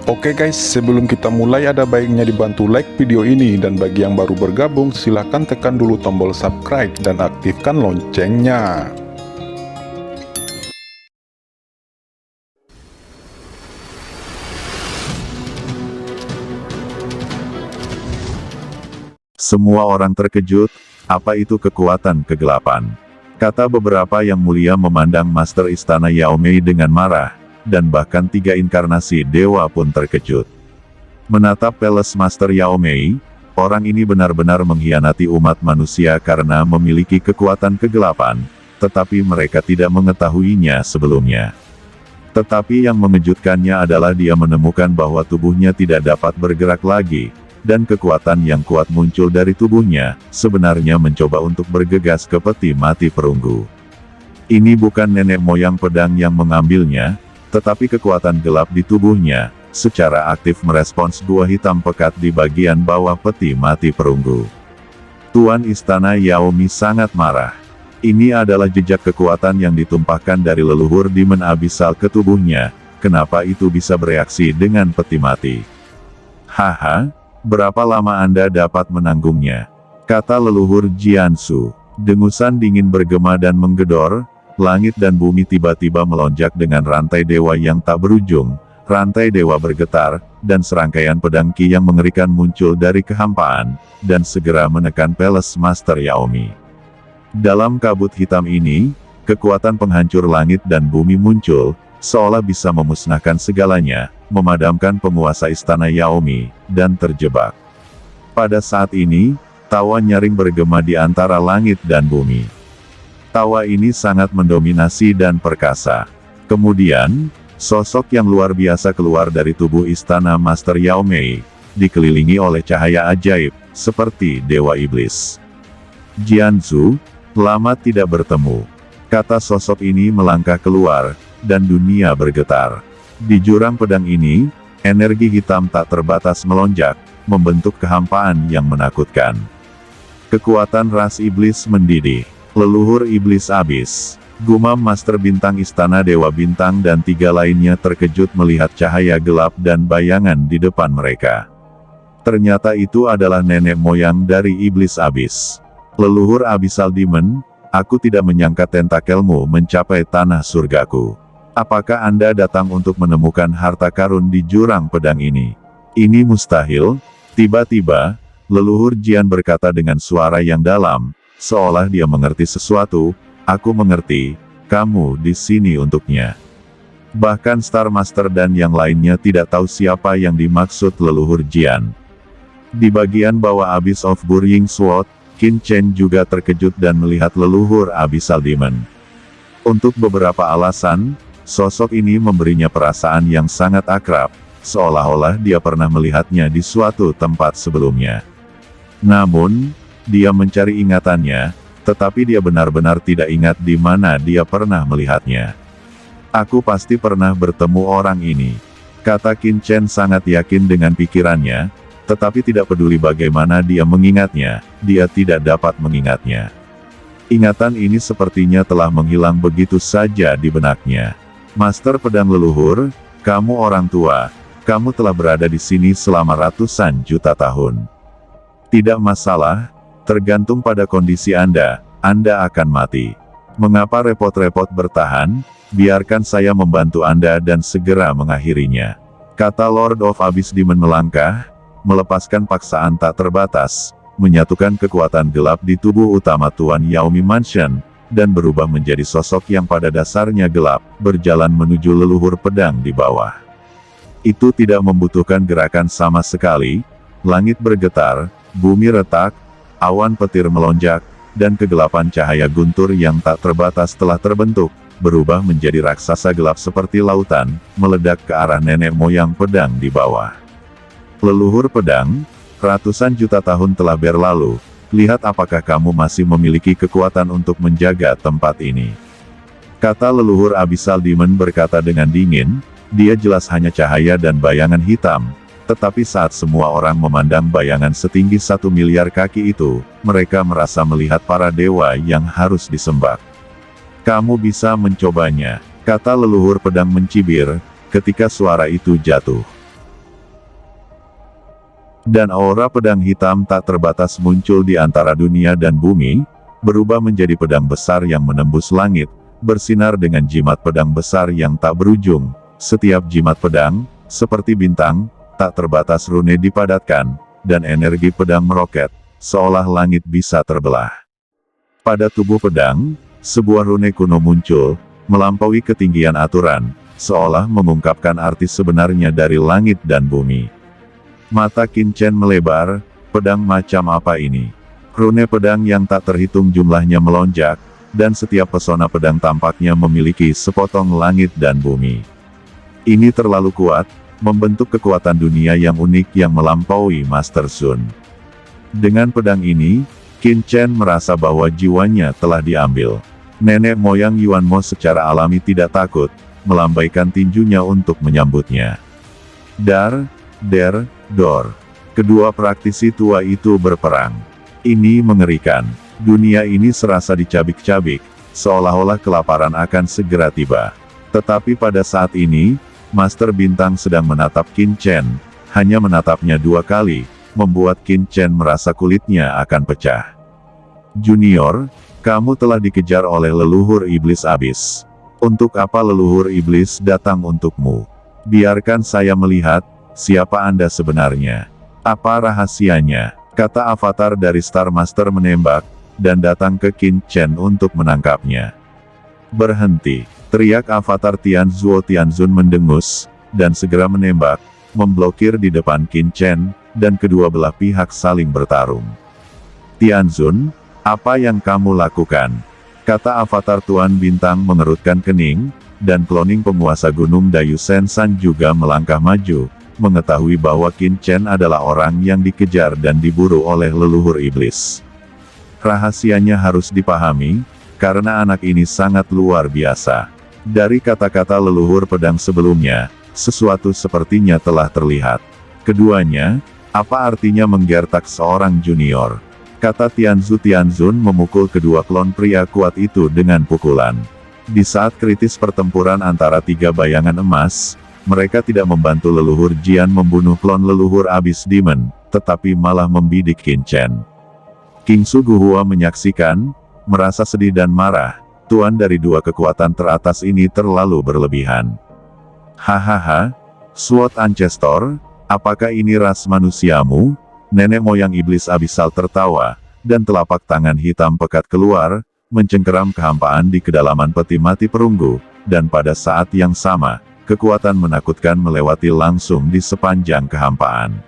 Oke guys, sebelum kita mulai ada baiknya dibantu like video ini, dan bagi yang baru bergabung silahkan tekan dulu tombol subscribe dan aktifkan loncengnya. Semua orang terkejut, apa itu kekuatan kegelapan? Kata beberapa yang mulia memandang Master Istana Yao Mei dengan marah, dan bahkan 3 inkarnasi dewa pun terkejut. Menatap Palace Master Yao Mei, orang ini benar-benar mengkhianati umat manusia karena memiliki kekuatan kegelapan, tetapi mereka tidak mengetahuinya sebelumnya. Tetapi yang mengejutkannya adalah dia menemukan bahwa tubuhnya tidak dapat bergerak lagi, dan kekuatan yang kuat muncul dari tubuhnya, sebenarnya mencoba untuk bergegas ke peti mati perunggu. Ini bukan nenek moyang pedang yang mengambilnya, tetapi kekuatan gelap di tubuhnya, secara aktif merespons gua hitam pekat di bagian bawah peti mati perunggu. Tuan Istana Yao Mei sangat marah. Ini adalah jejak kekuatan yang ditumpahkan dari leluhur Demon Abyssal ke tubuhnya, kenapa itu bisa bereaksi dengan peti mati? Haha, berapa lama Anda dapat menanggungnya? Kata leluhur Jiansu. Dengusan dingin bergema dan menggedor. Langit dan bumi tiba-tiba melonjak dengan rantai dewa yang tak berujung, rantai dewa bergetar, dan serangkaian pedang Qi yang mengerikan muncul dari kehampaan, dan segera menekan Palace Master Yao Mei. Dalam kabut hitam ini, kekuatan penghancur langit dan bumi muncul, seolah bisa memusnahkan segalanya, memadamkan penguasa Istana Yao Mei, dan terjebak. Pada saat ini, tawa nyaring bergema di antara langit dan bumi. Tawa ini sangat mendominasi dan perkasa. Kemudian, sosok yang luar biasa keluar dari tubuh Istana Master Yao Mei, dikelilingi oleh cahaya ajaib, seperti Dewa Iblis. Jianzu, lama tidak bertemu. Kata sosok ini melangkah keluar, dan dunia bergetar. Di jurang pedang ini, energi hitam tak terbatas melonjak, membentuk kehampaan yang menakutkan. Kekuatan ras iblis mendidih. Leluhur iblis abis. Gumam Master Bintang Istana Dewa Bintang dan 3 lainnya terkejut melihat cahaya gelap dan bayangan di depan mereka. Ternyata itu adalah nenek moyang dari iblis abis. Leluhur Abyssal Demon, aku tidak menyangka tentakelmu mencapai tanah surgaku. Apakah Anda datang untuk menemukan harta karun di jurang pedang ini? Ini mustahil. Tiba-tiba, leluhur Jian berkata dengan suara yang dalam, seolah dia mengerti sesuatu. Aku mengerti, kamu di sini untuknya. Bahkan Star Master dan yang lainnya tidak tahu siapa yang dimaksud leluhur Jian. Di bagian bawah Abyss of Burying Sword, Qin Chen juga terkejut dan melihat leluhur Abyssal Demon. Untuk beberapa alasan, sosok ini memberinya perasaan yang sangat akrab, seolah-olah dia pernah melihatnya di suatu tempat sebelumnya. Namun, dia mencari ingatannya, tetapi dia benar-benar tidak ingat di mana dia pernah melihatnya. Aku pasti pernah bertemu orang ini. Kata Qin Chen sangat yakin dengan pikirannya, tetapi tidak peduli bagaimana dia mengingatnya, dia tidak dapat mengingatnya. Ingatan ini sepertinya telah menghilang begitu saja di benaknya. Master Pedang Leluhur, kamu orang tua, kamu telah berada di sini selama ratusan juta tahun. Tidak masalah. Tergantung pada kondisi Anda akan mati. Mengapa repot-repot bertahan? Biarkan saya membantu Anda dan segera mengakhirinya. Kata Lord of Abyss Demon melangkah, melepaskan paksaan tak terbatas, menyatukan kekuatan gelap di tubuh utama Tuan Yao Mei Mansion, dan berubah menjadi sosok yang pada dasarnya gelap, berjalan menuju leluhur pedang di bawah. Itu tidak membutuhkan gerakan sama sekali, langit bergetar, bumi retak, awan petir melonjak, dan kegelapan cahaya guntur yang tak terbatas telah terbentuk, berubah menjadi raksasa gelap seperti lautan, meledak ke arah nenek moyang pedang di bawah. Leluhur pedang, ratusan juta tahun telah berlalu, lihat apakah kamu masih memiliki kekuatan untuk menjaga tempat ini. Kata leluhur Abyssal Demon berkata dengan dingin, dia jelas hanya cahaya dan bayangan hitam. Tetapi saat semua orang memandang bayangan setinggi 1 miliar kaki itu, mereka merasa melihat para dewa yang harus disembah. Kamu bisa mencobanya, kata leluhur pedang mencibir, ketika suara itu jatuh. Dan aura pedang hitam tak terbatas muncul di antara dunia dan bumi, berubah menjadi pedang besar yang menembus langit, bersinar dengan jimat pedang besar yang tak berujung. Setiap jimat pedang, seperti bintang, tak terbatas rune dipadatkan, dan energi pedang meroket, seolah langit bisa terbelah. Pada tubuh pedang, sebuah rune kuno muncul, melampaui ketinggian aturan, seolah mengungkapkan arti sebenarnya dari langit dan bumi. Mata Qin Chen melebar, pedang macam apa ini? Rune pedang yang tak terhitung jumlahnya melonjak, dan setiap pesona pedang tampaknya memiliki sepotong langit dan bumi. Ini terlalu kuat, membentuk kekuatan dunia yang unik yang melampaui Master Sun. Dengan pedang ini, Qin Chen merasa bahwa jiwanya telah diambil. Nenek moyang Yuan Mo secara alami tidak takut, melambaikan tinjunya untuk menyambutnya. Dar, der, dor. Kedua praktisi tua itu berperang. Ini mengerikan. Dunia ini serasa dicabik-cabik, seolah-olah kelaparan akan segera tiba. Tetapi pada saat ini, Master Bintang sedang menatap Qin Chen, hanya menatapnya 2 kali, membuat Qin Chen merasa kulitnya akan pecah. Junior, kamu telah dikejar oleh leluhur iblis abis. Untuk apa leluhur iblis datang untukmu? Biarkan saya melihat, siapa Anda sebenarnya? Apa rahasianya? Kata avatar dari Star Master menembak, dan datang ke Qin Chen untuk menangkapnya. Berhenti, teriak avatar Tianzun mendengus, dan segera menembak, memblokir di depan Qin Chen, dan kedua belah pihak saling bertarung. Tianzun, apa yang kamu lakukan? Kata avatar Tuan Bintang mengerutkan kening, dan cloning penguasa Gunung Dayusen San juga melangkah maju, mengetahui bahwa Qin Chen adalah orang yang dikejar dan diburu oleh leluhur iblis. Rahasianya harus dipahami, karena anak ini sangat luar biasa. Dari kata-kata leluhur pedang sebelumnya, sesuatu sepertinya telah terlihat. Keduanya, apa artinya menggertak seorang junior? Kata Tianzun memukul kedua klon pria kuat itu dengan pukulan. Di saat kritis pertempuran antara 3 bayangan emas, mereka tidak membantu leluhur Jian membunuh klon leluhur Abyss Demon, tetapi malah membidik Qin Chen. King Su Guhua menyaksikan, merasa sedih dan marah. Tuan dari 2 kekuatan teratas ini terlalu berlebihan. Hahaha, Sword Ancestor, apakah ini ras manusiamu? Nenek moyang iblis abisal tertawa, dan telapak tangan hitam pekat keluar, mencengkeram kehampaan di kedalaman peti mati perunggu, dan pada saat yang sama, kekuatan menakutkan melewati langsung di sepanjang kehampaan.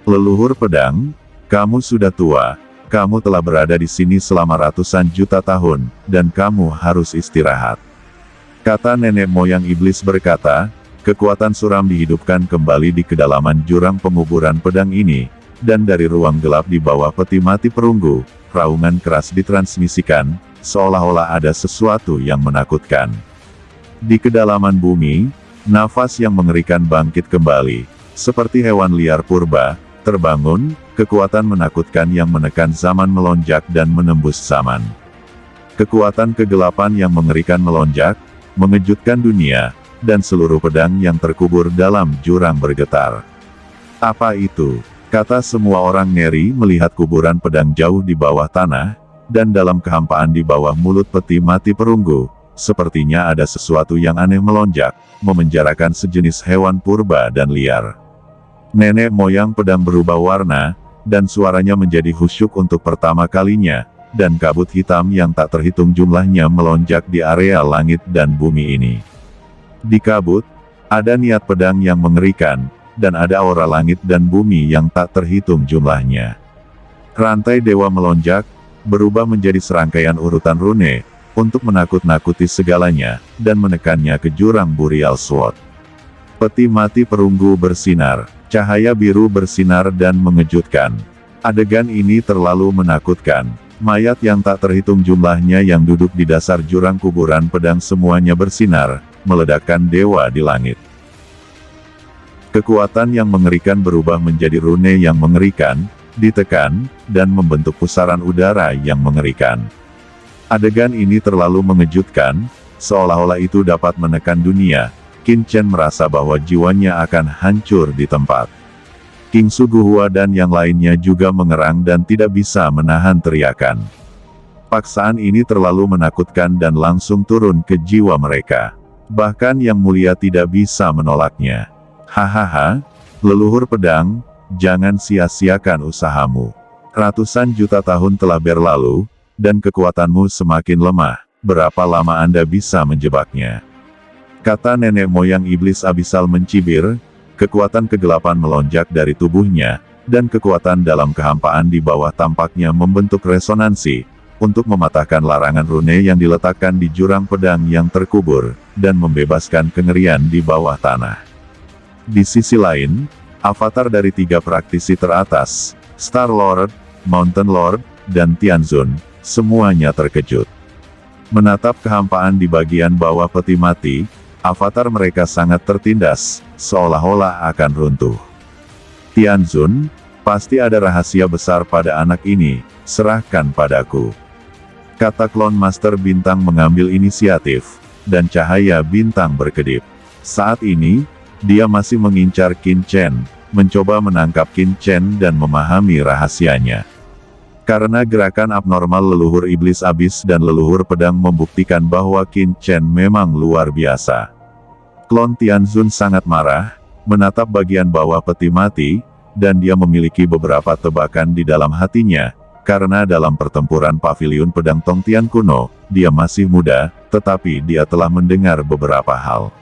Leluhur pedang, kamu sudah tua, kamu telah berada di sini selama ratusan juta tahun, dan kamu harus istirahat. Kata nenek moyang iblis berkata, kekuatan suram dihidupkan kembali di kedalaman jurang penguburan pedang ini, dan dari ruang gelap di bawah peti mati perunggu, raungan keras ditransmisikan, seolah-olah ada sesuatu yang menakutkan. Di kedalaman bumi, nafas yang mengerikan bangkit kembali, seperti hewan liar purba, terbangun, kekuatan menakutkan yang menekan zaman melonjak dan menembus zaman. Kekuatan kegelapan yang mengerikan melonjak, mengejutkan dunia, dan seluruh pedang yang terkubur dalam jurang bergetar. Apa itu? Kata semua orang ngeri melihat kuburan pedang jauh di bawah tanah, dan dalam kehampaan di bawah mulut peti mati perunggu, sepertinya ada sesuatu yang aneh melonjak, memenjarakan sejenis hewan purba dan liar. Nenek moyang pedang berubah warna, dan suaranya menjadi khusyuk untuk pertama kalinya, dan kabut hitam yang tak terhitung jumlahnya melonjak di area langit dan bumi ini. Di kabut, ada niat pedang yang mengerikan, dan ada aura langit dan bumi yang tak terhitung jumlahnya. Rantai dewa melonjak, berubah menjadi serangkaian urutan rune, untuk menakut-nakuti segalanya, dan menekannya ke jurang Burial Sword. Peti mati perunggu bersinar, cahaya biru bersinar dan mengejutkan. Adegan ini terlalu menakutkan. Mayat yang tak terhitung jumlahnya yang duduk di dasar jurang kuburan pedang semuanya bersinar, meledakkan dewa di langit. Kekuatan yang mengerikan berubah menjadi rune yang mengerikan, ditekan, dan membentuk pusaran udara yang mengerikan. Adegan ini terlalu mengejutkan, seolah-olah itu dapat menekan dunia. Qin Chen merasa bahwa jiwanya akan hancur di tempat. King Suguhua dan yang lainnya juga mengerang dan tidak bisa menahan teriakan. Paksaan ini terlalu menakutkan dan langsung turun ke jiwa mereka. Bahkan Yang Mulia tidak bisa menolaknya. Hahaha, leluhur pedang, jangan sia-siakan usahamu. Ratusan juta tahun telah berlalu, dan kekuatanmu semakin lemah. Berapa lama Anda bisa menjebaknya? Kata nenek moyang iblis abisal mencibir. Kekuatan kegelapan melonjak dari tubuhnya, dan kekuatan dalam kehampaan di bawah tampaknya membentuk resonansi, untuk mematahkan larangan rune yang diletakkan di jurang pedang yang terkubur, dan membebaskan kengerian di bawah tanah. Di sisi lain, avatar dari 3 praktisi teratas, Star Lord, Mountain Lord, dan Tianzun, semuanya terkejut. Menatap kehampaan di bagian bawah peti mati, avatar mereka sangat tertindas, seolah-olah akan runtuh. Tianzun, pasti ada rahasia besar pada anak ini, serahkan padaku. Kata klon Master Bintang mengambil inisiatif, dan cahaya bintang berkedip. Saat ini, dia masih mengincar Qin Chen, mencoba menangkap Qin Chen dan memahami rahasianya. Karena gerakan abnormal leluhur iblis abis dan leluhur pedang membuktikan bahwa Qin Chen memang luar biasa. Klon Tianzun sangat marah, menatap bagian bawah peti mati, dan dia memiliki beberapa tebakan di dalam hatinya, karena dalam pertempuran pavilion pedang Tongtian kuno, dia masih muda, tetapi dia telah mendengar beberapa hal.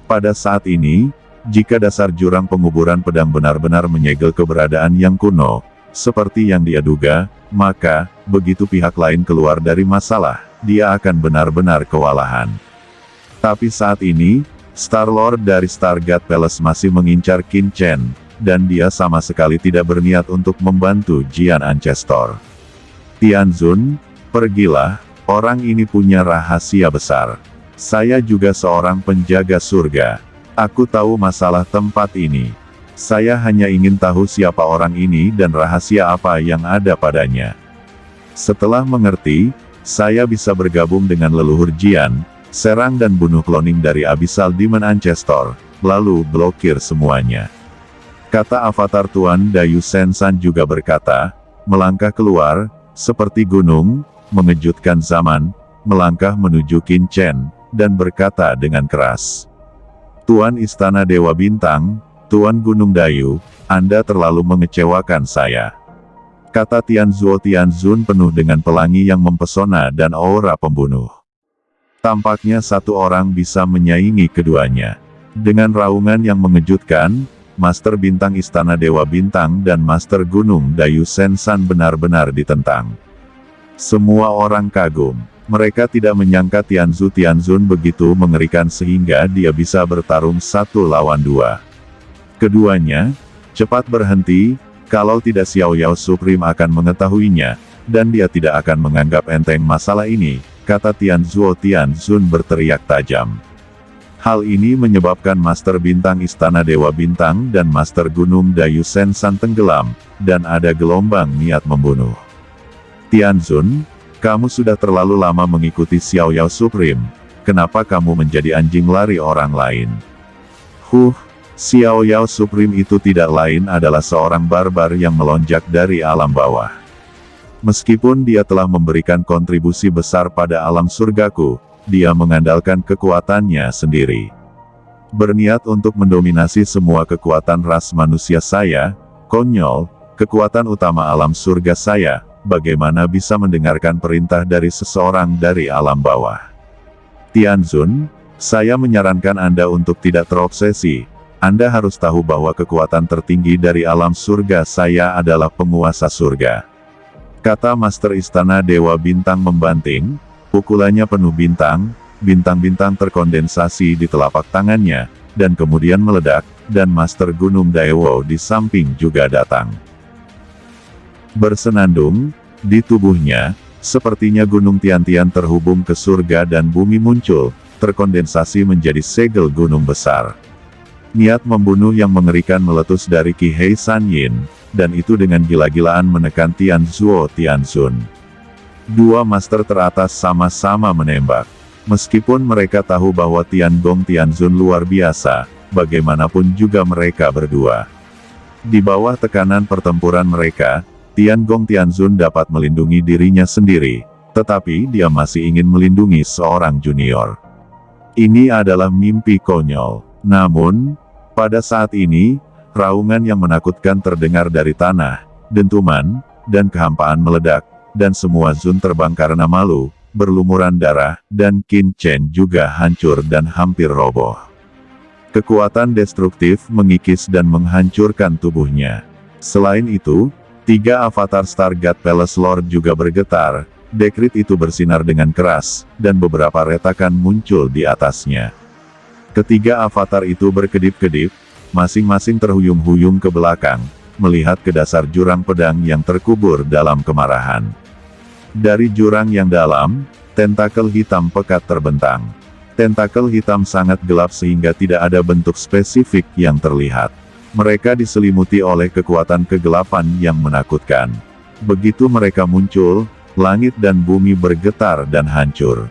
Pada saat ini, jika dasar jurang penguburan pedang benar-benar menyegel keberadaan yang kuno, seperti yang dia duga, maka, begitu pihak lain keluar dari masalah, dia akan benar-benar kewalahan. Tapi saat ini, Star-Lord dari Stargate Palace masih mengincar Qin Chen, dan dia sama sekali tidak berniat untuk membantu Jian Ancestor. Tianzun, pergilah, orang ini punya rahasia besar. Saya juga seorang penjaga surga. Aku tahu masalah tempat ini. Saya hanya ingin tahu siapa orang ini dan rahasia apa yang ada padanya. Setelah mengerti, saya bisa bergabung dengan leluhur Jian, serang dan bunuh cloning dari Abyssal Demon Ancestor, lalu blokir semuanya. Kata avatar Tuan Dayu Sensan juga berkata, melangkah keluar, seperti gunung, mengejutkan zaman, melangkah menuju Qin Chen, dan berkata dengan keras. Tuan Istana Dewa Bintang, Tuan Gunung Dayu, Anda terlalu mengecewakan saya. Kata Tianzun penuh dengan pelangi yang mempesona dan aura pembunuh. Tampaknya satu orang bisa menyaingi keduanya. Dengan raungan yang mengejutkan, Master Bintang Istana Dewa Bintang dan Master Gunung Dayu Sensan benar-benar ditentang. Semua orang kagum. Mereka tidak menyangka Tianzun begitu mengerikan sehingga dia bisa bertarung 1 lawan 2. Keduanya, cepat berhenti, kalau tidak Xiao Yao Supreme akan mengetahuinya, dan dia tidak akan menganggap enteng masalah ini, kata Tianzun berteriak tajam. Hal ini menyebabkan Master Bintang Istana Dewa Bintang dan Master Gunung Dayu Sensan tenggelam, dan ada gelombang niat membunuh. Tianzun, kamu sudah terlalu lama mengikuti Xiao Yao Supreme, kenapa kamu menjadi anjing lari orang lain? Xiao Yao Supreme itu tidak lain adalah seorang barbar yang melonjak dari alam bawah. Meskipun dia telah memberikan kontribusi besar pada alam surgaku, dia mengandalkan kekuatannya sendiri. Berniat untuk mendominasi semua kekuatan ras manusia saya, konyol, kekuatan utama alam surga saya, bagaimana bisa mendengarkan perintah dari seseorang dari alam bawah? Tianzun, saya menyarankan Anda untuk tidak terobsesi. Anda harus tahu bahwa kekuatan tertinggi dari alam surga saya adalah penguasa surga. Kata Master Istana Dewa Bintang membanting, pukulannya penuh bintang, bintang-bintang terkondensasi di telapak tangannya, dan kemudian meledak, dan Master Gunung Daewo di samping juga datang. Bersenandung, di tubuhnya, sepertinya Gunung Tiantian terhubung ke surga dan bumi muncul, terkondensasi menjadi segel gunung besar. Niat membunuh yang mengerikan meletus dari Qi Hei Sanyin, dan itu dengan gila-gilaan menekan Tianzun. Dua master teratas sama-sama menembak. Meskipun mereka tahu bahwa Tianzun luar biasa, bagaimanapun juga mereka berdua. Di bawah tekanan pertempuran mereka, Tiangong Tianzun dapat melindungi dirinya sendiri, tetapi dia masih ingin melindungi seorang junior. Ini adalah mimpi konyol. Namun, pada saat ini, raungan yang menakutkan terdengar dari tanah, dentuman, dan kehampaan meledak, dan semua Zun terbang karena malu, berlumuran darah, dan Qin Chen juga hancur dan hampir roboh. Kekuatan destruktif mengikis dan menghancurkan tubuhnya. Selain itu, 3 avatar Star God Palace Lord juga bergetar, dekrit itu bersinar dengan keras, dan beberapa retakan muncul di atasnya. Ketiga avatar itu berkedip-kedip, masing-masing terhuyung-huyung ke belakang, melihat ke dasar jurang pedang yang terkubur dalam kemarahan. Dari jurang yang dalam, tentakel hitam pekat terbentang. Tentakel hitam sangat gelap sehingga tidak ada bentuk spesifik yang terlihat. Mereka diselimuti oleh kekuatan kegelapan yang menakutkan. Begitu mereka muncul, langit dan bumi bergetar dan hancur.